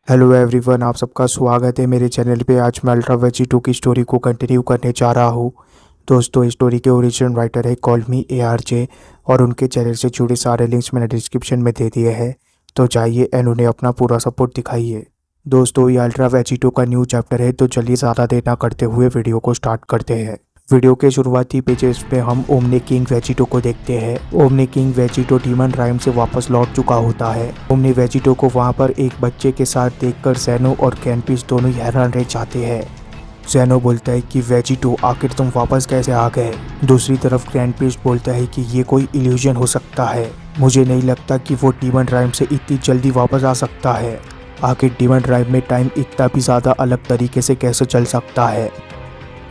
Hello everyone, आप सबका स्वागत है मेरे चैनल पे। आज मैं अल्ट्रा वेजी 2 की स्टोरी को कंटिन्यू करने जा रहा हूँ। दोस्तों, इस स्टोरी के ओरिजिनल राइटर है कॉल मी ARJ और उनके चैनल से जुड़े सारे लिंक्स मैंने डिस्क्रिप्शन में दे दिए हैं, तो जाइए एंड उन्हें अपना पूरा सपोर्ट दिखाइए। दोस्तों, ये अल्ट्रा वेजी 2 का न्यू चैप्टर है, तो चलिए ज़्यादा देर ना करते हुए वीडियो को स्टार्ट करते हैं। वीडियो के शुरुआती पेजेस पे हम ओमनी किंग वेजिटो को देखते हैं। Omni king Vegito demon rhyme से वापस लौट चुका होता है। ओमनी वेजिटो को वहाँ पर एक बच्चे के साथ देखकर ज़ेनो और कैनपिस दोनों ही हैरान रह जाते हैं। ज़ेनो बोलता है कि वेजिटो, आखिर तुम वापस कैसे आ गए। दूसरी तरफ कैनपिस बोलता है कि ये कोई इल्यूजन हो सकता है, मुझे नहीं लगता कि वो डीमन राइम से इतनी जल्दी वापस आ सकता है। आखिर डीमन राइम में टाइम इतना भी ज़्यादा अलग तरीके से कैसे चल सकता है।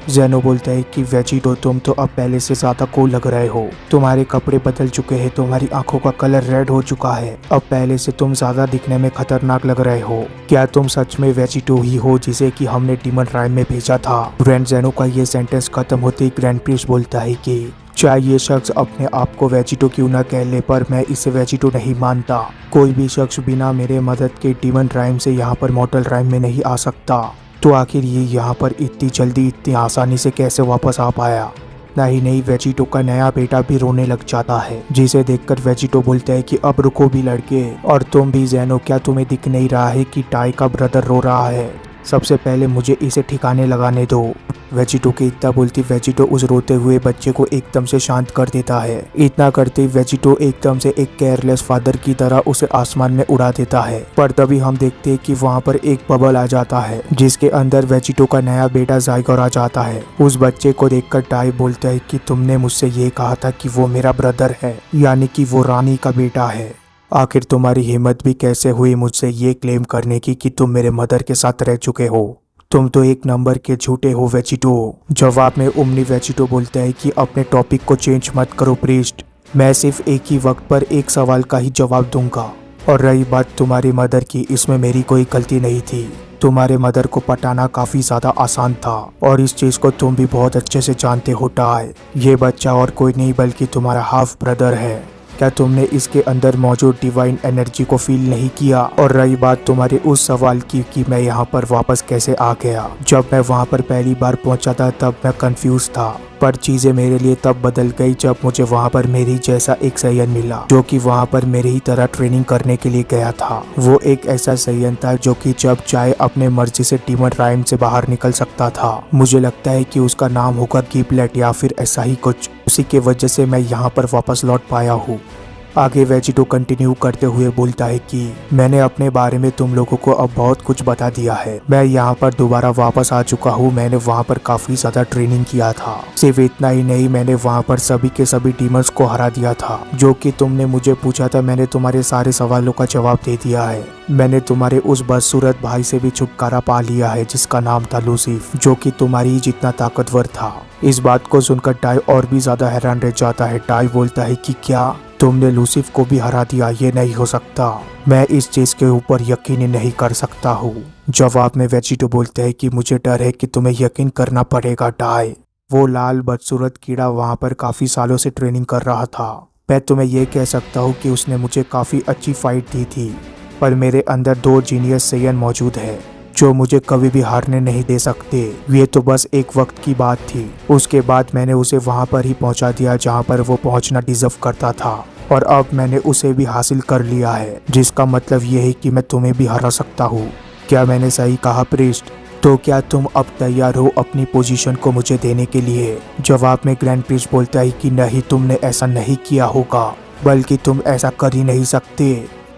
ज़ेनो बोलता है कि वेजिटो, तुम तो अब पहले से ज़्यादा कूल लग रहे हो। तुम्हारे कपड़े बदल चुके हैं, तुम्हारी आंखों का कलर रेड हो चुका है। अब पहले से तुम ज़्यादा दिखने में खतरनाक लग रहे हो। क्या तुम सच में वेजिटो ही हो जिसे कि हमने डीमन राइम में भेजा था। ग्रैंड ज़ेनो का ये सेंटेंस खत्म होते ही ग्रैंड प्रिंस बोलता है कि चाहे ये शख्स अपने आप को वेजिटो क्यों ना कह ले, पर मैं इसे वेजिटो नहीं मानता। कोई भी शख्स बिना मेरे मदद के डीमन राइम से यहाँ पर मॉर्टल राइम में नहीं आ सकता। तो आखिर ये यहाँ पर इतनी जल्दी इतनी आसानी से कैसे वापस आ पाया। नहीं, वेजिटो का नया बेटा भी रोने लग जाता है, जिसे देखकर वेजिटो बोलता है कि अब रुको भी लड़के, और तुम भी ज़ेनो, क्या तुम्हें दिख नहीं रहा है कि टाई का ब्रदर रो रहा है। सबसे पहले मुझे इसे ठिकाने लगाने दो। वेजिटो के इतना बोलती वेजिटो उस रोते हुए बच्चे को एकदम से शांत कर देता है। इतना करते वेजिटो एकदम से एक केयरलेस फादर की तरह उसे आसमान में उड़ा देता है। पर तभी हम देखते हैं कि वहाँ पर एक बबल आ जाता है, जिसके अंदर वेजिटो का नया बेटा ज़ाइगोर आ जाता है। उस बच्चे को देखकर टाई बोलता है कि तुमने मुझसे ये कहा था कि वो मेरा ब्रदर है, यानी कि वो रानी का बेटा है। आखिर तुम्हारी हिम्मत भी कैसे हुई मुझसे ये क्लेम करने की कि तुम मेरे मदर के साथ रह चुके हो। तुम तो एक नंबर के झूठे हो वेजिटो। जवाब में ओमनी वेजिटो बोलता है कि अपने टॉपिक को चेंज मत करो प्रीस्ट, मैं सिर्फ एक ही वक्त पर एक सवाल का ही जवाब दूंगा। और रही बात तुम्हारी मदर की, इसमें मेरी कोई गलती नहीं थी। तुम्हारे मदर को पटाना काफी ज्यादा आसान था, और इस चीज को तुम भी बहुत अच्छे से जानते हो टाई। ये बच्चा और कोई नहीं बल्कि तुम्हारा हाफ ब्रदर है। क्या तुमने इसके अंदर मौजूद डिवाइन एनर्जी को फील नहीं किया। और रही बात तुम्हारे उस सवाल की कि मैं यहाँ पर वापस कैसे आ गया। जब मैं वहाँ पर पहली बार पहुँचा था तब मैं कंफ्यूज था, पर चीजें मेरे लिए तब बदल गई जब मुझे वहाँ पर मेरी जैसा एक सैयन मिला, जो कि वहाँ पर मेरी ही तरह ट्रेनिंग करने के लिए गया था। वो एक ऐसा सैयन था जो कि जब चाहे अपने मर्जी से डीमन राइम से बाहर निकल सकता था। मुझे लगता है कि उसका नाम होगा गिबलेट या फिर ऐसा ही कुछ। उसी के वजह से मैं यहाँ पर वापस लौट पाया हूँ। आगे वेजिटो कंटिन्यू करते हुए बोलता है कि मैंने अपने बारे में तुम लोगों को अब बहुत कुछ बता दिया है। मैं यहाँ पर दोबारा वापस आ चुका हूँ। मैंने वहाँ पर काफी ज्यादा ट्रेनिंग किया था। सिर्फ इतना ही नहीं, मैंने वहाँ पर सभी के सभी डीमंस को हरा दिया था। जो कि तुमने मुझे पूछा था, मैंने तुम्हारे सारे सवालों का जवाब दे दिया है। मैंने तुम्हारे उस बदसूरत भाई से भी छुटकारा पा लिया है, जिसका नाम था लूसिफ, जो कि तुम्हारी ही जितना ताकतवर था। इस बात को सुनकर टाई और भी ज्यादा हैरान रह जाता है। टाई बोलता है कि क्या तुमने लूसिफ को भी हरा दिया। ये नहीं हो सकता, मैं इस चीज के ऊपर यकीन ही नहीं कर सकता हूँ। जवाब में वेजिटो बोलते हैं कि मुझे डर है कि तुम्हें यकीन करना पड़ेगा टाई। वो लाल बदसूरत कीड़ा वहाँ पर काफी सालों से ट्रेनिंग कर रहा था। मैं तुम्हें ये कह सकता हूँ कि उसने मुझे काफी अच्छी फाइट दी थी, पर मेरे अंदर 2 जीनियस सैयन मौजूद है जो मुझे कभी भी हारने नहीं दे सकते। ये तो बस एक वक्त की बात थी। उसके बाद मैंने उसे वहाँ पर ही पहुँचा दिया जहाँ पर वो पहुँचना डिजर्व करता था, और अब मैंने उसे भी हासिल कर लिया है, जिसका मतलब ये है कि मैं तुम्हें भी हरा सकता हूँ। क्या मैंने सही कहा प्रीस्ट? तो क्या तुम अब तैयार हो अपनी पोजीशन को मुझे देने के लिए? जवाब में ग्रैंड प्रिंस बोलता है कि नहीं, तुमने ऐसा नहीं किया होगा, बल्कि तुम ऐसा कर ही नहीं सकते,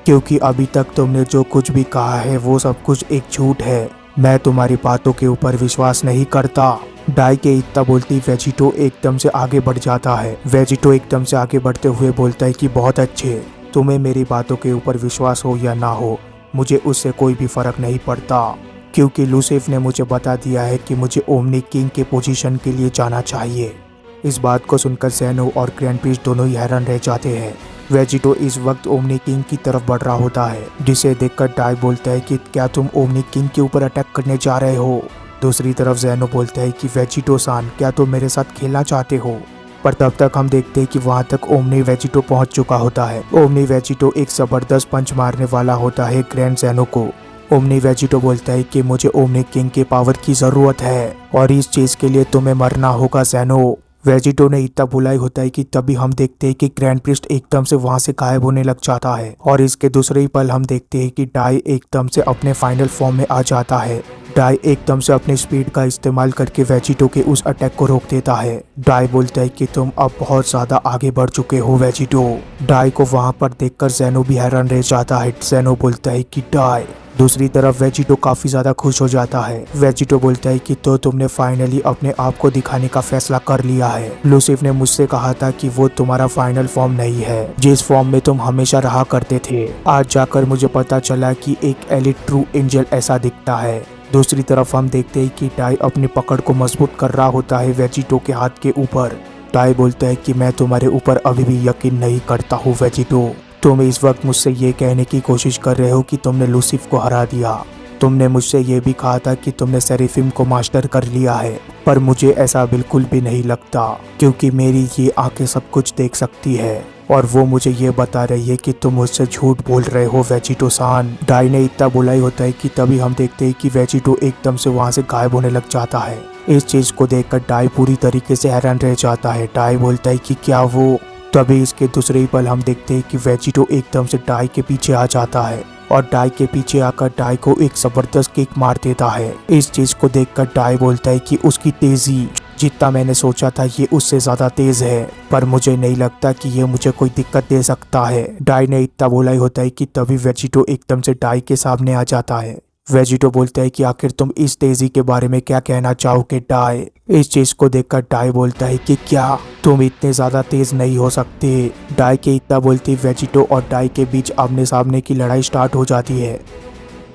क्योंकि अभी तक तुमने जो कुछ भी कहा है वो सब कुछ एक झूठ है। मैं तुम्हारी बातों के ऊपर विश्वास नहीं करता। डाई के इतना बोलती वेजिटो एकदम से आगे बढ़ जाता है। वेजिटो एकदम से आगे बढ़ते हुए बोलता है कि बहुत अच्छे, तुम्हें मेरी बातों के ऊपर विश्वास हो या ना हो, मुझे उससे कोई भी फर्क नहीं पड़ता, क्योंकि लूसिफ ने मुझे बता दिया है कि मुझे ओमनी किंग के पोजीशन के लिए जाना चाहिए। इस बात को सुनकर ज़ेनो और ग्रैंड प्रिंस दोनों ही हैरान रह जाते हैं। वेजिटो इस वक्त ओमनी किंग की तरफ बढ़ रहा होता है, जिसे देखकर डाई बोलता है कि क्या तुम ओमनी किंग के ऊपर अटैक करने जा रहे हो। दूसरी तरफ ज़ेनो बोलता है कि वेजिटो सान, क्या तुम मेरे साथ खेलना चाहते हो। पर तब तक हम देखते हैं कि वहाँ तक ओमनी वेजिटो पहुँच चुका होता है। ओमनी वेजिटो एक जबरदस्त पंच मारने वाला होता है ग्रैंड ज़ेनो को, ओमनी वेजिटो बोलता है कि मुझे ओमनी किंग के पावर की जरूरत है और इस चीज के लिए तुम्हें मरना होगा ज़ेनो। वेजिटो ने इतना बुलाई होता है कि तभी हम देखते हैं कि ग्रैंड प्रिस्ट एकदम से वहां से गायब होने लग जाता है और इसके दूसरे ही पल हम देखते हैं कि डाई एकदम से अपने फाइनल फॉर्म में आ जाता है। डाई एकदम से अपने स्पीड का इस्तेमाल करके वेजिटो के उस अटैक को रोक देता है। डाई बोलता है कि तुम अब बहुत ज्यादा आगे बढ़ चुके हो वेजिटो। डाई को वहां पर देखकर ज़ेनो भी हैरान रह जाता है। ज़ेनो बोलता है कि डाई। दूसरी तरफ वेजिटो काफी ज्यादा खुश हो जाता है। वेजिटो बोलता है कि तो तुमने फाइनली अपने आप को दिखाने का फैसला कर लिया है। लूसिफ ने मुझसे कहा था कि वो तुम्हारा फाइनल फॉर्म नहीं है जिस फॉर्म में तुम हमेशा रहा करते थे। आज जाकर मुझे पता चला कि एक एलिट ट्रू एंजल ऐसा दिखता है। दूसरी तरफ हम देखते हैं कि डाई अपनी पकड़ को मजबूत कर रहा होता है वेजिटो के हाथ के ऊपर। डाई बोलता है कि मैं तुम्हारे ऊपर अभी भी यकीन नहीं करता हूँ वेजिटो। तुम इस वक्त मुझसे ये कहने की कोशिश कर रहे हो कि तुमने लूसिफ को हरा दिया। तुमने मुझसे ये भी कहा था कि तुमने सेरेफिम को मास्टर कर लिया है, पर मुझे ऐसा बिल्कुल भी नहीं लगता क्योंकि मेरी ये आंखें सब कुछ देख सकती है और वो मुझे ये बता रही है कि तुम मुझसे झूठ बोल रहे हो वेजिटो सान। डाई ने इतना बुलाई होता है कि तभी हम देखते हैं कि वेजिटो एकदम से वहाँ से गायब होने लग जाता है। इस चीज को देखकर डाई पूरी तरीके से हैरान रह जाता है। डाई बोलता है कि क्या वो। तभी इसके दूसरे ही पल हम देखते हैं कि वेजिटो एकदम से डाई के पीछे आ जाता है और डाई के पीछे आकर डाई को एक जबरदस्त किक मार देता है। इस चीज को देखकर डाई बोलता है कि उसकी तेजी जितना मैंने सोचा था ये उससे ज्यादा तेज है, पर मुझे नहीं लगता कि ये मुझे कोई दिक्कत दे सकता है। डाई ने इतना बोला ही होता है कि तभी वेजिटो एकदम से डाई के सामने आ जाता है। वेजिटो बोलता है कि आखिर तुम इस तेजी के बारे में क्या कहना चाहोगे डाई। इस चीज को देखकर डाई बोलता है कि क्या तुम इतने ज्यादा तेज नहीं हो सकते। डाई के इतना बोलते वेजिटो और डाई के बीच आमने सामने की लड़ाई स्टार्ट हो जाती है।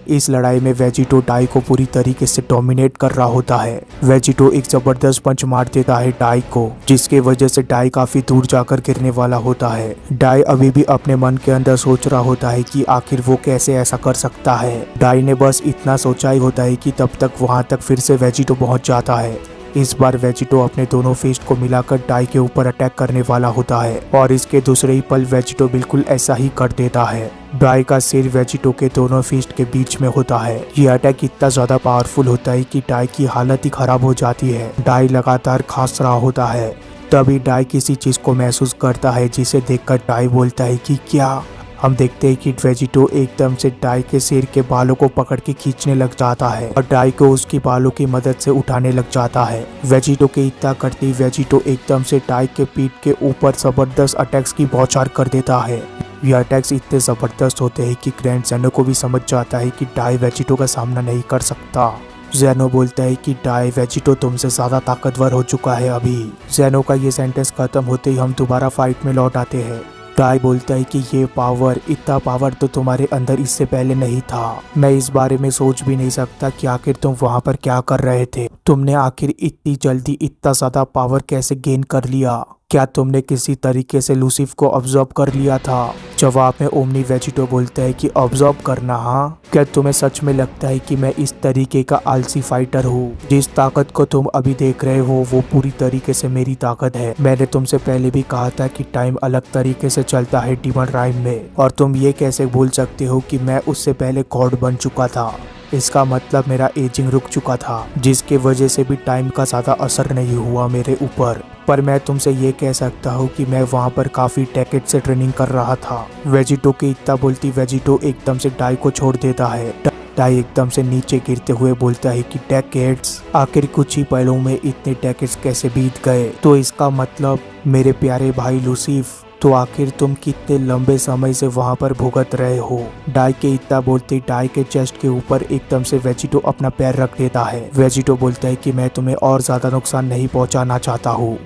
इस लड़ाई में वेजिटो डाई को पूरी तरीके से डोमिनेट कर रहा होता है। वेजिटो एक जबरदस्त पंच मार देता है डाई को, जिसके वजह से डाई काफी दूर जाकर गिरने वाला होता है। डाई अभी भी अपने मन के अंदर सोच रहा होता है कि आखिर वो कैसे ऐसा कर सकता है। डाई ने बस इतना सोचा ही होता है कि तब तक वहां तक फिर से वेजिटो पहुंच जाता है। इस बार वेजिटो अपने दोनों फिस्ट को मिलाकर डाई के ऊपर अटैक करने वाला होता है और इसके दूसरे ही पल वेजिटो बिल्कुल ऐसा ही कर देता है। डाई का सिर वेजिटो के दोनों फिस्ट के बीच में होता है। ये अटैक इतना ज्यादा पावरफुल होता है कि डाई की हालत ही खराब हो जाती है। डाई लगातार खांस रहा होता है। तभी डाई किसी चीज को महसूस करता है जिसे देखकर डाई बोलता है कि क्या। हम देखते हैं कि वेजिटो एकदम से डाई के सिर के बालों को पकड़ के खींचने लग जाता है और डाई को उसकी बालों की मदद से उठाने लग जाता है। वेजिटो के इतना करते ही वेजिटो एकदम से डाई के पीठ के ऊपर जबरदस्त अटैक्स की बौछार कर देता है। ये अटैक्स इतने जबरदस्त होते हैं कि ग्रैंड ज़ेनो को भी समझ जाता है कि डाई वेजिटो का सामना नहीं कर सकता। ज़ेनो बोलता है कि डाई वेजिटो तुमसे ज्यादा ताकतवर हो चुका है अभी। ज़ेनो का ये सेंटेंस खत्म होते ही हम दोबारा फाइट में लौट आते हैं। डाई बोलता है कि ये पावर, इतना पावर तो तुम्हारे अंदर इससे पहले नहीं था। मैं इस बारे में सोच भी नहीं सकता कि आखिर तुम वहाँ पर क्या कर रहे थे। तुमने आखिर इतनी जल्दी इतना ज्यादा पावर कैसे गेन कर लिया। क्या तुमने किसी तरीके से लूसिफ को ऑब्जर्व कर लिया था। जवाब में ओमनी वेजिटो बोलता है कि ऑब्जर्व करना। हाँ, क्या तुम्हें सच में लगता है कि मैं इस तरीके का आलसी फाइटर हूँ। जिस ताकत को तुम अभी देख रहे हो वो पूरी तरीके से मेरी ताकत है। मैंने तुमसे पहले भी कहा था कि टाइम अलग तरीके से चलता है डीमन राइम में, और तुम ये कैसे भूल सकते हो कि मैं उससे पहले गॉड बन चुका था। इसका मतलब मेरा एजिंग रुक चुका था, जिसके वजह से भी टाइम का ज्यादा असर नहीं हुआ मेरे ऊपर। पर मैं तुमसे ये कह सकता हूँ कि मैं वहाँ पर काफी डेकेड से ट्रेनिंग कर रहा था। वेजिटो की इतना बोलती वेजिटो एकदम से डाई को छोड़ देता है। डाई एकदम से नीचे गिरते हुए बोलता है कि डेकेड्स, आखिर कुछ ही पलों में इतने डेकेड्स कैसे बीत गए। तो इसका मतलब मेरे प्यारे भाई लूसिफ, तो आखिर तुम कितने लंबे समय से वहां पर भुगत रहे हो। डाई के इतना बोलते डाई के चेस्ट के ऊपर एकदम से वेजिटो अपना पैर रख देता है। वेजिटो बोलता है कि मैं तुम्हें और ज्यादा नुकसान नहीं पहुंचाना चाहता हूँ।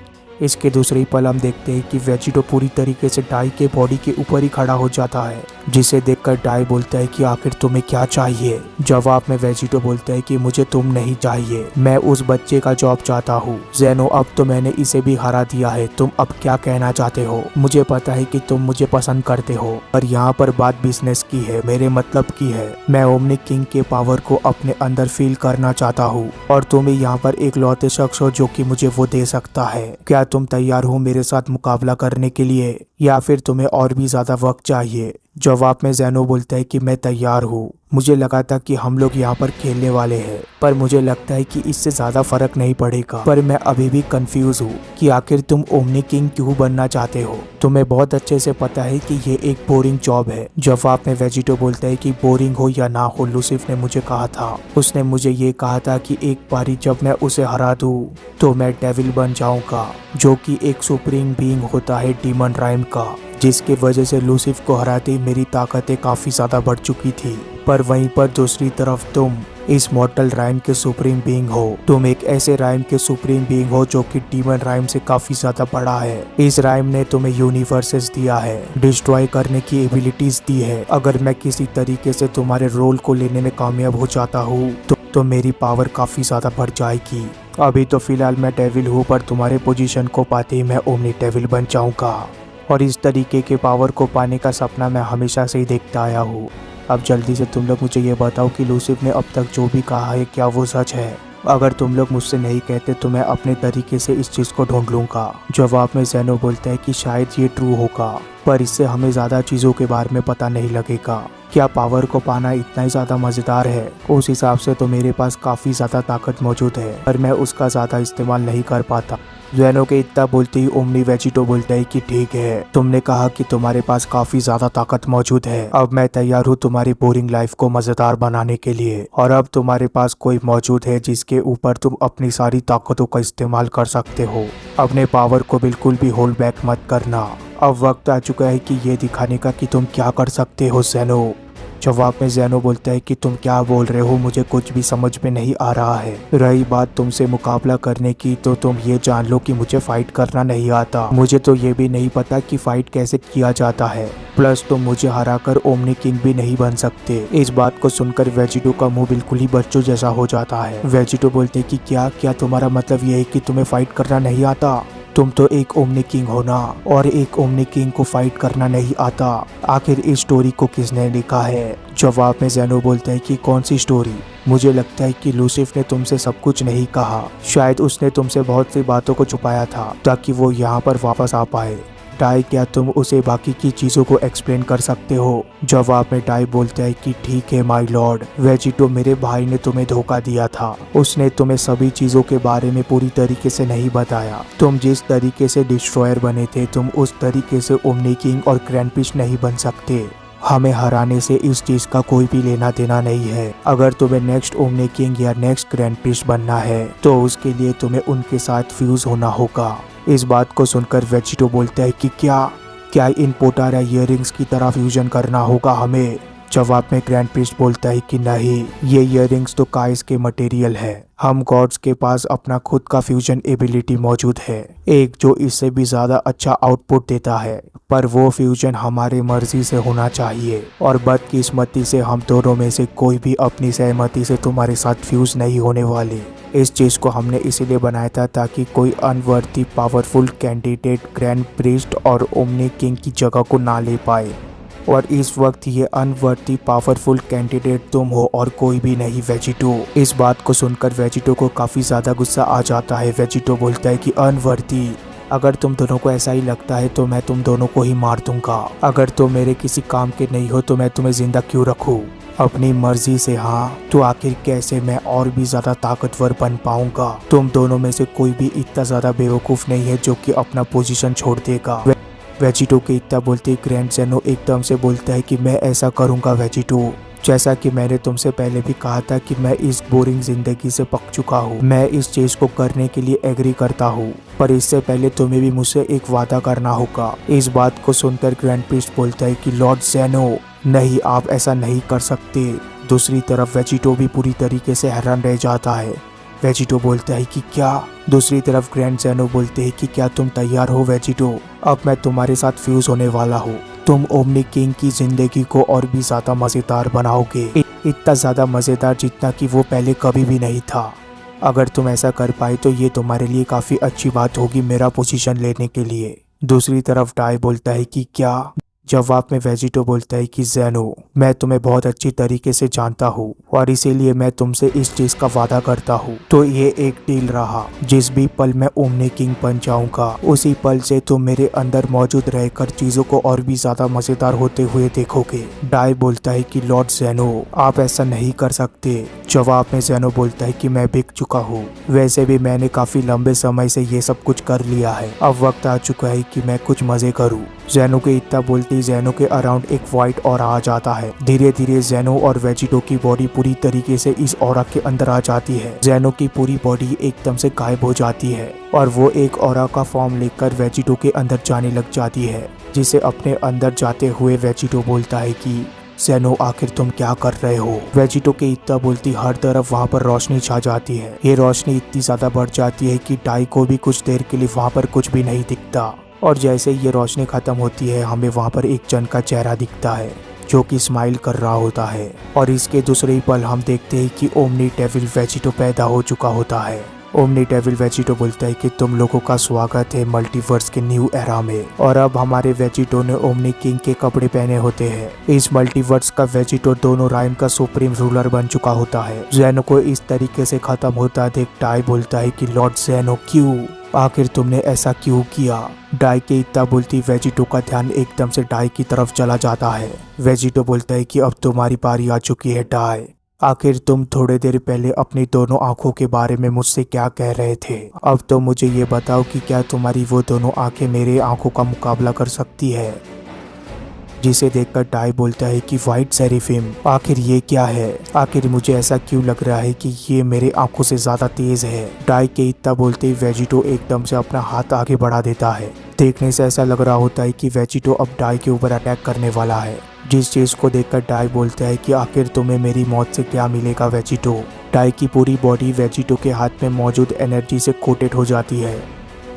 इसके दूसरे ही पल हम देखते हैं कि वेजिटो पूरी तरीके से डाई के बॉडी के ऊपर ही खड़ा हो जाता है, जिसे देखकर डाई बोलता है कि आखिर तुम्हें क्या चाहिए। जवाब में वेजिटो बोलता है कि मुझे तुम नहीं चाहिए, मैं उस बच्चे का जॉब चाहता हूँ। ज़ेनो, अब तो मैंने इसे भी हरा दिया है, तुम अब क्या कहना चाहते हो। मुझे पता है कि तुम मुझे पसंद करते हो, पर यहाँ पर बात बिजनेस की है, मेरे मतलब की है। मैं ओमनी किंग के पावर को अपने अंदर फील करना चाहता हूँ और तुम यहाँ पर एक लौते शख्स हो जो कि मुझे वो दे सकता है। क्या तुम तैयार हो मेरे साथ मुकाबला करने के लिए, या फिर तुम्हें और भी ज्यादा वक्त चाहिए। जवाब में ज़ेनो बोलता है कि मैं तैयार हूँ। मुझे लगा था कि हम लोग यहाँ पर खेलने वाले हैं, पर मुझे लगता है कि इससे ज़्यादा फर्क नहीं पड़ेगा। पर मैं अभी भी कंफ्यूज हूँ कि आखिर तुम ओमनी किंग क्यों बनना चाहते हो। तुम्हें बहुत अच्छे से पता है कि ये एक बोरिंग जॉब है। जवाब में वेजिटो बोलता है कि बोरिंग हो या ना हो, लूसिफ ने मुझे कहा था। उसने मुझे ये कहा था कि एक बारी जब मैं उसे हरा दूँ तो मैं डेविल बन जाऊंगा, जो कि एक सुप्रीम बीइंग होता है डीमन राइम का, जिसकी वजह से लूसिफ को हराते ही मेरी ताकतें काफ़ी ज़्यादा बढ़ चुकी थी। पर वहीं पर दूसरी तरफ तुम इस मॉर्टल राइम के सुप्रीम बीइंग हो। तुम एक ऐसे राइम के सुप्रीम बीइंग हो जो कि डीमन राइम से काफ़ी ज़्यादा बड़ा है। इस राइम ने तुम्हें यूनिवर्सेस दिया है, डिस्ट्रॉय करने की एबिलिटीज दी है। अगर मैं किसी तरीके से तुम्हारे रोल को लेने में कामयाब हो जाता हूँ तो मेरी पावर काफ़ी ज़्यादा बढ़ जाएगी। अभी तो फिलहाल मैं डेविल हूँ, पर तुम्हारे पोजीशन को पाते ही मैं ओमनी डेविल बन जाऊँगा। और इस तरीके के पावर को पाने का सपना मैं हमेशा से ही देखता आया हूँ। अब जल्दी से तुम लोग मुझे ये बताओ कि लूसिफ ने अब तक जो भी कहा है क्या वो सच है। अगर तुम लोग मुझसे नहीं कहते तो मैं अपने तरीके से इस चीज़ को ढूंढ लूँगा। जवाब में ज़ेनो बोलता है कि शायद ये ट्रू होगा, पर इससे हमें ज़्यादा चीज़ों के बारे में पता नहीं लगेगा। क्या पावर को पाना इतना ही ज़्यादा मज़ेदार है? उस हिसाब से तो मेरे पास काफ़ी ज़्यादा ताकत मौजूद है, पर मैं उसका ज़्यादा इस्तेमाल नहीं कर पाता। ज़ेनो के इतना बोलते ही ओमनी वेजिटो बोलता है कि ठीक है, तुमने कहा कि तुम्हारे पास काफी ज्यादा ताकत मौजूद है। अब मैं तैयार हूँ तुम्हारी बोरिंग लाइफ को मजेदार बनाने के लिए। और अब तुम्हारे पास कोई मौजूद है जिसके ऊपर तुम अपनी सारी ताकतों का इस्तेमाल कर सकते हो। अपने पावर को बिल्कुल भी होल्ड बैक मत करना। अब वक्त आ चुका है कि ये दिखाने का कि तुम क्या कर सकते हो ज़ेनो। जवाब में ज़ेनो बोलता है कि तुम क्या बोल रहे हो, मुझे कुछ भी समझ में नहीं आ रहा है। रही बात तुमसे मुकाबला करने की, तो तुम ये जान लो कि मुझे फाइट करना नहीं आता। मुझे तो ये भी नहीं पता कि फाइट कैसे किया जाता है। प्लस तुम मुझे हराकर ओमनी किंग भी नहीं बन सकते। इस बात को सुनकर वेजिटो का मुंह बिल्कुल ही बच्चों जैसा हो जाता है। वेजिटो बोलते कि क्या तुम्हारा मतलब ये है कि तुम्हें फाइट करना नहीं आता? तुम तो एक ओमनी किंग हो ना, और एक ओमनी किंग को फाइट करना नहीं आता। आखिर इस स्टोरी को किसने लिखा है? जवाब में ज़ेनो बोलता है कि कौन सी स्टोरी? मुझे लगता है कि लूसिफ ने तुमसे सब कुछ नहीं कहा। शायद उसने तुमसे बहुत सी बातों को छुपाया था ताकि वो यहाँ पर वापस आ पाए। टाई, क्या तुम उसे बाकी की चीजों को एक्सप्लेन कर सकते हो? जवाब में टाई बोलता है कि ठीक है माय लॉर्ड। वेजिटो, मेरे भाई ने तुम्हें धोखा दिया था। उसने तुम्हें सभी चीजों के बारे में पूरी तरीके से नहीं बताया। तुम जिस तरीके से डिस्ट्रॉयर बने थे, तुम उस तरीके से ओमनी किंग और ग्रैंडपिस्ट नहीं बन सकते। हमें हराने से इस चीज का कोई भी लेना देना नहीं है। अगर तुम्हें नेक्स्ट ओमनी किंग या नेक्स्ट ग्रैंडपिस्ट बनना है तो उसके लिए तुम्हें उनके साथ फ्यूज होना होगा। इस बात को सुनकर वेजिटो बोलता है कि क्या इन पोटारा इयररिंग्स की तरह फ्यूजन करना होगा हमें? जवाब में ग्रैंड प्रीस्ट बोलता है कि नहीं, ये इयररिंग्स तो काइस के मटेरियल है। हम गॉड्स के पास अपना खुद का फ्यूजन एबिलिटी मौजूद है, एक जो इससे भी ज्यादा अच्छा आउटपुट देता है, पर वो फ्यूजन हमारी मर्जी से होना चाहिए। और बदकिस्मती से हम दोनों में से कोई भी अपनी सहमति से तुम्हारे साथ फ्यूज नहीं होने वाले। इस चीज को हमने इसीलिए बनाया था ताकि कोई unworthy powerful candidate grand priest और ओमनी किंग की जगह को ना ले पाए। और इस वक्त ये अनवर्दी पावरफुल कैंडिडेट तुम हो और कोई भी नहीं वेजिटो। इस बात को सुनकर वेजिटो को काफी ज्यादा गुस्सा आ जाता है। वेजिटो बोलता है कि अनवर्दी, अगर तुम दोनों को ऐसा ही लगता है तो मैं तुम दोनों को ही मार दूंगा। अगर तुम मेरे किसी काम के नहीं हो तो मैं तुम्हें जिंदा क्यों रखूं? अपनी मर्जी से हाँ, तो आखिर कैसे मैं और भी ज्यादा ताकतवर बन पाऊंगा? तुम दोनों में से कोई भी इतना ज्यादा बेवकूफ नहीं है जो कि अपना पोजीशन छोड़ देगा। वेजिटो के इतना बोलते ही ग्रैंड ज़ेनो एकदम से बोलता है कि मैं ऐसा करूंगा वेजिटो। जैसा कि मैंने तुमसे पहले भी कहा था कि मैं इस बोरिंग जिंदगी से पक चुका हूँ। मैं इस चीज को करने के लिए एग्री करता हूँ, पर इससे पहले तुम्हें भी मुझसे एक वादा करना होगा। इस बात को सुनकर ग्रैंड प्रीस्ट बोलता है कि लॉर्ड ज़ेनो, नहीं, आप ऐसा नहीं कर सकते। दूसरी तरफ वेजिटो भी पूरी तरीके से हैरान रह जाता है। वेजिटो बोलता है कि क्या? दूसरी तरफ ग्रैंड ज़ेनो बोलते हैं कि क्या तुम तैयार हो वेजिटो? अब मैं तुम्हारे साथ फ्यूज होने वाला हूँ। तुम ओमनी किंग की जिंदगी को और भी ज्यादा मजेदार बनाओगे, इतना ज्यादा मजेदार जितना कि वो पहले कभी भी नहीं था। अगर तुम ऐसा कर पाए तो ये तुम्हारे लिए काफी अच्छी बात होगी मेरा पोजीशन लेने के लिए। दूसरी तरफ टाई बोलता है कि क्या? जवाब में वेजिटो बोलता है कि ज़ेनो, मैं तुम्हें बहुत अच्छी तरीके से जानता हूँ और इसीलिए मैं तुमसे इस चीज का वादा करता हूँ। तो ये एक डील रहा, जिस भी पल मैं ओमनी किंग बन जाऊंगा उसी पल से तुम मेरे अंदर मौजूद रहकर चीजों को और भी ज्यादा मजेदार होते हुए देखोगे। डाई बोलता है कि लॉर्ड ज़ेनो, आप ऐसा नहीं कर सकते। जवाब में ज़ेनो बोलता है कि मैं बिक चुका हूँ, वैसे भी मैंने काफी लंबे समय से ये सब कुछ कर लिया है, अब वक्त आ चुका है कि मैं कुछ मजे करूँ। ज़ेनो के इतना बोलते ही ज़ेनो के अराउंड एक व्हाइट ऑरा आ जाता है। धीरे धीरे ज़ेनो और वेजिटो की बॉडी पूरी तरीके से इस ऑरा के अंदर आ जाती है। ज़ेनो की पूरी बॉडी एकदम से गायब हो जाती है और वो एक ऑरा का फॉर्म लेकर वेजिटो के अंदर जाने लग जाती है, जिसे अपने अंदर जाते हुए वेजिटो बोलता है कि ज़ेनो, आखिर तुम क्या कर रहे हो। वेजिटो के इतना बोलती हर तरफ वहाँ पर रोशनी छा जाती है। ये रोशनी इतनी ज्यादा बढ़ जाती है कि डाई को भी कुछ देर के लिए वहाँ पर कुछ भी नहीं दिखता और जैसे ही ये रोशनी खत्म होती है हमें वहाँ पर एक जन का चेहरा दिखता है जो कि स्माइल कर रहा होता है और इसके दूसरे ही पल हम देखते हैं कि ओमनी डेविल वेजिटो पैदा हो चुका होता है। ओमनी डेविल वेजिटो बोलता है कि तुम लोगों का स्वागत है मल्टीवर्स के न्यू एरा में। और अब हमारे वेजिटो ने ओमनी किंग के कपड़े पहने होते हैं। इस मल्टीवर्स का वेजिटो दोनों राइम का सुप्रीम रूलर बन चुका होता है। ज़ेनो को इस तरीके से खत्म होता देख डाई बोलता है कि लॉर्ड ज़ेनो, क्यों, आखिर तुमने ऐसा क्यों किया। डाई के इतना बोलती वेजिटो का ध्यान एकदम से डाई की तरफ चला जाता है। वेजिटो बोलता है कि अब तुम्हारी बारी आ चुकी है डाई, आखिर तुम थोड़ी देर पहले अपनी दोनों आंखों के बारे में मुझसे क्या कह रहे थे। अब तो मुझे ये बताओ कि क्या तुम्हारी वो दोनों आंखें मेरे आंखों का मुकाबला कर सकती है। जिसे देखकर डाई बोलता है कि व्हाइट सेरिफिम, आखिर ये क्या है, आखिर मुझे ऐसा क्यों लग रहा है कि ये मेरे आंखों से ज्यादा तेज है। डाई के इतना बोलते ही वेजिटो एकदम से अपना हाथ आगे बढ़ा देता है। देखने से ऐसा लग रहा होता है कि वेजिटो अब डाई के ऊपर अटैक करने वाला है, जिस चीज को देखकर डाई बोलता है कि आखिर तुम्हें मेरी मौत से क्या मिलेगा वेजिटो। डाई की पूरी बॉडी वेजिटो के हाथ में मौजूद एनर्जी से कोटेड हो जाती है,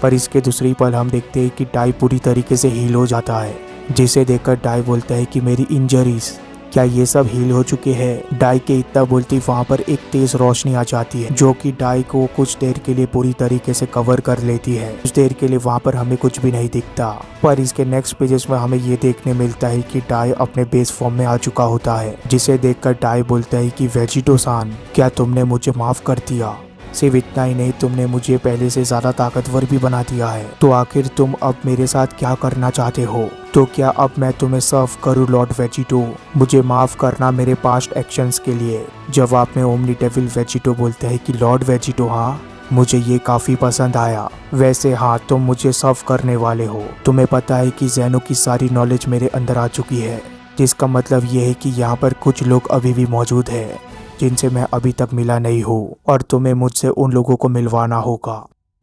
पर इसके दूसरी पल हम देखते हैं कि डाई पूरी तरीके से हील हो जाता है, जिसे देखकर डाई बोलता है कि मेरी इंजरीज, क्या ये सब हील हो चुके हैं। डाई के इतना बोलती वहाँ पर एक तेज रोशनी आ जाती है जो कि डाई को कुछ देर के लिए पूरी तरीके से कवर कर लेती है। कुछ देर के लिए वहाँ पर हमें कुछ भी नहीं दिखता, पर इसके नेक्स्ट पेजेस में हमें ये देखने मिलता है कि डाई अपने बेस फॉर्म में आ चुका होता है, जिसे देखकर डाई बोलता है कि वेजिटो सान, क्या तुमने मुझे माफ कर दिया। सिर्फ इतना ही नहीं, तुमने मुझे पहले से ज्यादा ताकतवर भी बना दिया है, तो आखिर तुम अब मेरे साथ क्या करना चाहते हो। तो क्या अब मैं तुम्हें सर्व करूं लॉर्ड वेजिटो, मुझे माफ करना मेरे पास्ट एक्शंस के लिए। जवाब में ओमनी डेविल वेजिटो बोलता है कि लॉर्ड वेजिटो, हाँ, मुझे ये काफी पसंद आया। वैसे हाँ, तुम मुझे सर्व करने वाले हो। तुम्हें पता है कि ज़ेनो की सारी नॉलेज मेरे अंदर आ चुकी है, जिसका मतलब ये है कि यहाँ पर कुछ लोग अभी भी मौजूद है जिनसे मैं अभी तक मिला नहीं हूँ और तुम्हें मुझसे उन लोगों को मिलवाना होगा।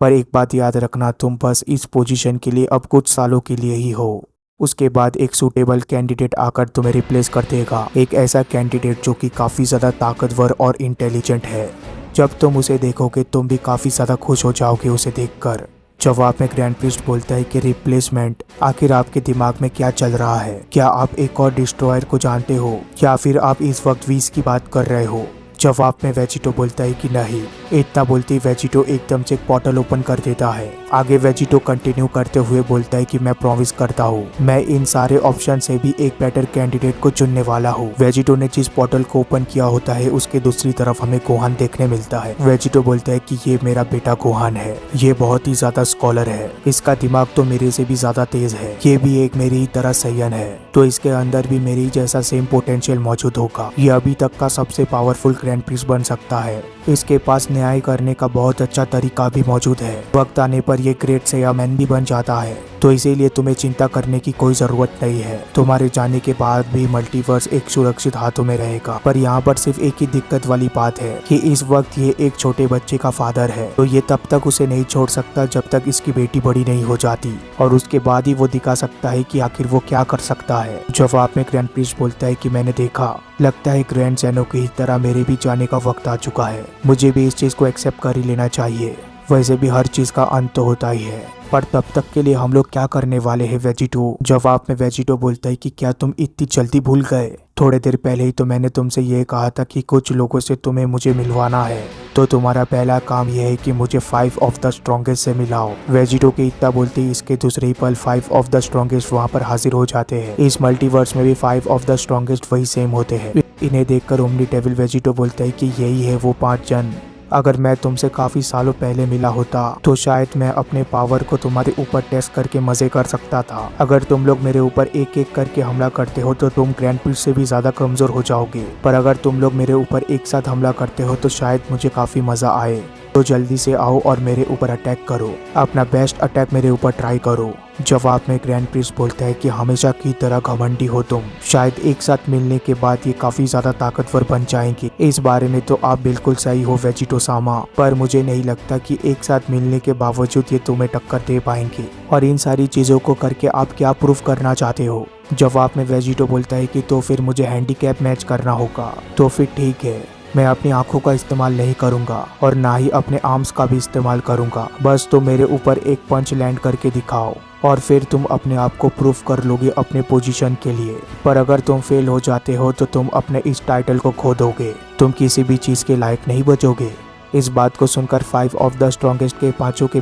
पर एक बात याद रखना, तुम बस इस पोजीशन के लिए अब कुछ सालों के लिए ही हो, उसके बाद एक सूटेबल कैंडिडेट आकर तुम्हें रिप्लेस कर देगा। एक ऐसा कैंडिडेट जो कि काफ़ी ज़्यादा ताकतवर और इंटेलिजेंट है। जब तुम उसे देखोगे तुम भी काफ़ी ज़्यादा खुश हो जाओगे उसे देखकर। जवाब में ग्रैंड प्रीस्ट बोलता है कि रिप्लेसमेंट, आखिर आपके दिमाग में क्या चल रहा है। क्या आप एक और डिस्ट्रॉयर को जानते हो या फिर आप इस वक्त वीस की बात कर रहे हो। जवाब में वेजिटो बोलता है कि नहीं। इतना बोलते वेजिटो एकदम से एक पोर्टल ओपन कर देता है। आगे वेजिटो कंटिन्यू करते हुए बोलता है कि मैं प्रॉमिस करता हूँ मैं इन सारे ऑप्शन से भी एक बेटर कैंडिडेट को चुनने वाला हूँ। वेजिटो ने जिस पोर्टल को ओपन किया होता है उसके दूसरी तरफ हमें गोहान देखने मिलता है। वेजिटो बोलता है कि ये मेरा बेटा गोहान है, ये बहुत ही ज्यादा स्कॉलर है, इसका दिमाग तो मेरे से भी ज्यादा तेज है, ये भी एक मेरी ही तरह सैयन है, तो इसके अंदर भी मेरी जैसा सेम पोटेंशियल मौजूद होगा। ये अभी तक का सबसे पावरफुल ग्रैंड प्रीस्ट बन सकता है। इसके पास न्याय करने का बहुत अच्छा तरीका भी मौजूद है। वक्त आने पर ये ग्रेट सैयामैन भी बन जाता है, तो इसीलिए तुम्हें चिंता करने की कोई जरूरत नहीं है। तुम्हारे जाने के बाद भी मल्टीवर्स एक सुरक्षित हाथों में रहेगा। पर यहाँ पर सिर्फ एक ही दिक्कत वाली बात है कि इस वक्त ये एक छोटे बच्चे का फादर है, तो ये तब तक उसे नहीं छोड़ सकता जब तक इसकी बेटी बड़ी नहीं हो जाती, और उसके बाद ही वो दिखा सकता है कि आखिर वो क्या कर सकता है। जवाब में ग्रैंड प्रीस्ट बोलता है कि मैंने देखा, लगता है ग्रैंड ज़ेनो की तरह मेरे भी जाने का वक्त आ चुका है। मुझे भी इस चीज को एक्सेप्ट कर ही लेना चाहिए। वैसे भी हर चीज का अंत तो होता ही है, पर तब तक के लिए हम लोग क्या करने वाले हैं वेजिटो? जवाब में वेजिटो बोलता है कि क्या तुम इतनी जल्दी भूल गए? थोड़ी देर पहले ही तो मैंने तुमसे ये कहा था कि कुछ लोगों से तुम्हें मुझे मिलवाना है, तो तुम्हारा पहला काम यह है कि मुझे 5 ऑफ द स्ट्रॉन्गेस्ट से मिलाओ। वेजिटो के इतना बोलते ही इसके दूसरे ही पल 5 ऑफ द स्ट्रॉन्गेस्ट वहाँ पर हाजिर हो जाते हैं। इस मल्टीवर्स में भी 5 ऑफ द स्ट्रॉन्गेस्ट वही सेम होते हैं। इन्हें देखकर ओमनी डेविल वेजिटो बोलता है कि यही है वो 5 जन। अगर मैं तुमसे काफी सालों पहले मिला होता तो शायद मैं अपने पावर को तुम्हारे ऊपर टेस्ट करके मजे कर सकता था। अगर तुम लोग मेरे ऊपर एक एक करके हमला करते हो तो तुम ग्रैंड प्रिंस से भी ज्यादा कमजोर हो जाओगे, पर अगर तुम लोग मेरे ऊपर एक साथ हमला करते हो तो शायद मुझे काफी मजा आए। तो जल्दी से आओ और मेरे ऊपर अटैक करो, अपना बेस्ट अटैक मेरे ऊपर ट्राई करो। जवाब में ग्रैंड प्रिंस बोलता है कि हमेशा की तरह घमंडी हो तुम, शायद एक साथ मिलने के बाद ये काफी ज्यादा ताकतवर बन जाएंगे। इस बारे में तो आप बिल्कुल सही हो वेजिटो सामा, पर मुझे नहीं लगता कि एक साथ मिलने के बावजूद ये तुम्हें टक्कर दे पाएंगे। और इन सारी चीजों को करके आप क्या प्रूफ करना चाहते हो? जवाब में वेजिटो बोलता है कि तो फिर मुझे हैंडीकैप मैच करना होगा। तो फिर ठीक है, मैं अपनी आंखों का इस्तेमाल नहीं करूंगा और ना ही अपने आर्म्स का भी इस्तेमाल करूंगा। बस तुम मेरे ऊपर एक पंच लैंड करके दिखाओ और फिर तुम अपने आप को प्रूफ कर लोगे अपने पोजीशन के लिए। पर अगर तुम फेल हो जाते हो तो तुम अपने इस टाइटल को खो दोगे, तुम किसी भी चीज के लायक नहीं बचोगे। इस बात को सुनकर 5 ऑफ द स्ट्रॉन्गेस्ट के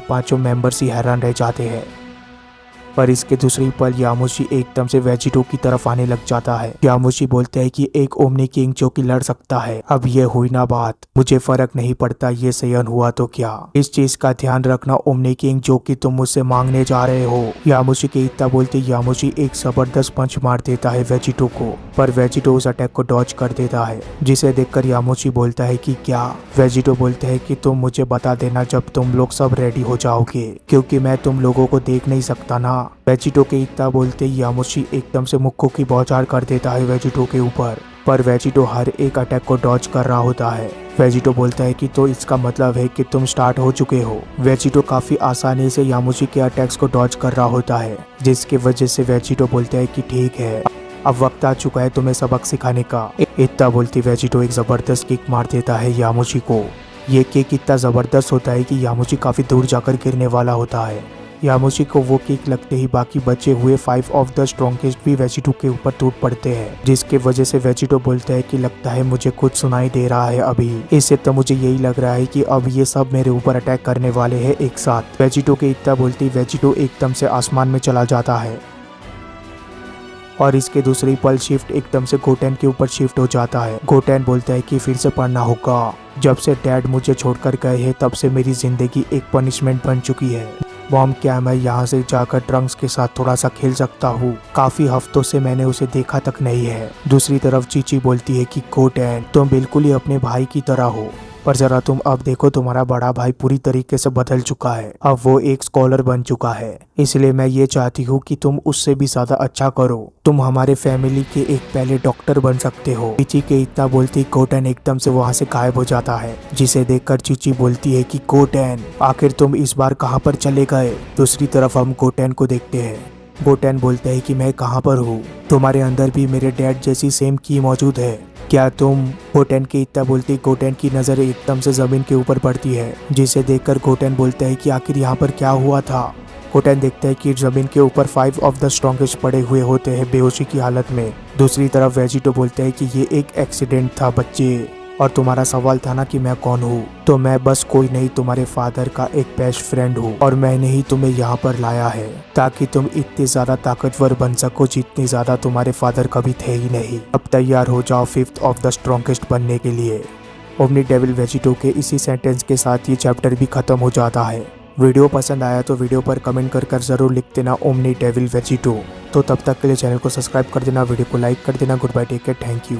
पांचों मेंबर्स ही हैरान रह जाते हैं। पर इसके दूसरी पल यामुशी एकदम से वेजिटो की तरफ आने लग जाता है। यामुशी बोलते हैं कि एक ओमनी किंग जो कि लड़ सकता है, अब ये हुई ना बात, मुझे फर्क नहीं पड़ता ये सयन हुआ तो क्या, इस चीज का ध्यान रखना ओमनी किंग जो कि तुम मुझसे मांगने जा रहे हो। यामुशी के इतना बोलते यामुशी एक जबरदस्त पंच मार देता है वेजिटो को, पर वेजिटो उस अटैक को डॉज कर देता है, जिसे देखकर यामुशी बोलता है कि क्या? वेजिटो बोलते है कि तुम मुझे बता देना जब तुम लोग सब रेडी हो जाओगे, क्योंकि मैं तुम लोगों को देख नहीं सकता ना। वेजिटो के इतना बोलते ही यामुशी एकदम से मुक्को की बौछार कर देता है वेजिटो के ऊपर, पर वेजिटो हर एक अटैक को डॉज कर रहा होता है। वेजिटो बोलता है कि तो इसका मतलब है कि तुम स्टार्ट हो चुके हो। वेजिटो काफी आसानी से यामुशी के अटैक्स को डॉज कर रहा होता है, जिसकी वजह से वेजिटो बोलता है कि ठीक है, अब वक्त आ चुका है तुम्हें सबक सिखाने का। इतना बोलती वेजिटो एक जबरदस्त किक मार देता है यामुशी को। ये किक इतना जबरदस्त होता है कि यामुशी काफी दूर जाकर गिरने वाला होता है। यामुशी को वो किक लगते ही बाकी बचे हुए 5 ऑफ द स्ट्रॉन्गेस्ट भी वेजिटो के ऊपर टूट पड़ते हैं, जिसके वजह से वेजिटो बोलता है कि लगता है मुझे कुछ सुनाई दे रहा है अभी। इससे तो मुझे यही लग रहा है कि अब ये सब मेरे ऊपर अटैक करने वाले हैं एक साथ। वेजिटो के इतना बोलते ही वेजिटो एकदम से आसमान में चला जाता है और इसके दूसरी पल शिफ्ट एकदम से गोटेन के ऊपर शिफ्ट हो जाता है। गोटेन बोलता है कि फिर से पढ़ना होगा, जब से डैड मुझे छोड़कर गए हैं तब से मेरी जिंदगी एक पनिशमेंट बन चुकी है। मॉम, क्या मैं यहाँ से जाकर ट्रंक्स के साथ थोड़ा सा खेल सकता हूँ? काफी हफ्तों से मैंने उसे देखा तक नहीं है। दूसरी तरफ चीची बोलती है कि गोटेन, तुम बिल्कुल ही अपने भाई की तरह हो, पर जरा तुम अब देखो, तुम्हारा बड़ा भाई पूरी तरीके से बदल चुका है, अब वो एक स्कॉलर बन चुका है, इसलिए मैं ये चाहती हूँ कि तुम उससे भी ज्यादा अच्छा करो। तुम हमारे फैमिली के एक पहले डॉक्टर बन सकते हो। चीची के इतना बोलती गोटेन एकदम से वहाँ से गायब हो जाता है, जिसे देखकर चीची बोलती है कि गोटेन, आखिर तुम इस बार कहाँ पर चले गए? दूसरी तरफ हम गोटेन को देखते हैं। गोटेन बोलता है कि मैं कहाँ पर हूँ? तुम्हारे अंदर भी मेरे डैड जैसी सेम की मौजूद है क्या तुम? गोटेन की इतना बोलती गोटेन की नजर एकदम से जमीन के ऊपर पड़ती है, जिसे देखकर गोटेन बोलता है कि आखिर यहाँ पर क्या हुआ था। गोटेन देखता है कि जमीन के ऊपर 5 ऑफ द स्ट्रॉन्गेस्ट पड़े हुए होते हैं बेहोशी की हालत में। दूसरी तरफ वेजिटो बोलता है कि ये एक एक्सीडेंट था बच्चे, और तुम्हारा सवाल था ना कि मैं कौन हूँ, तो मैं बस कोई नहीं, तुम्हारे फादर का एक बेस्ट फ्रेंड हूँ, और मैंने ही तुम्हें यहाँ पर लाया है ताकि तुम इतने ज्यादा ताकतवर बन सको जितनी ज्यादा तुम्हारे फादर कभी थे ही नहीं। अब तैयार हो जाओ 5th ऑफ द स्ट्रॉन्गेस्ट बनने के लिए। ओमनी डेविल वेजिटो के इसी सेंटेंस के साथ ये चैप्टर भी खत्म हो जाता है। वीडियो पसंद आया तो वीडियो पर कमेंट कर जरूर लिख देना ओमनी डेविल वेजिटो। तो तब तक के लिए चैनल को सब्सक्राइब कर देना, वीडियो को लाइक कर देना। Goodbye, take care, thank you.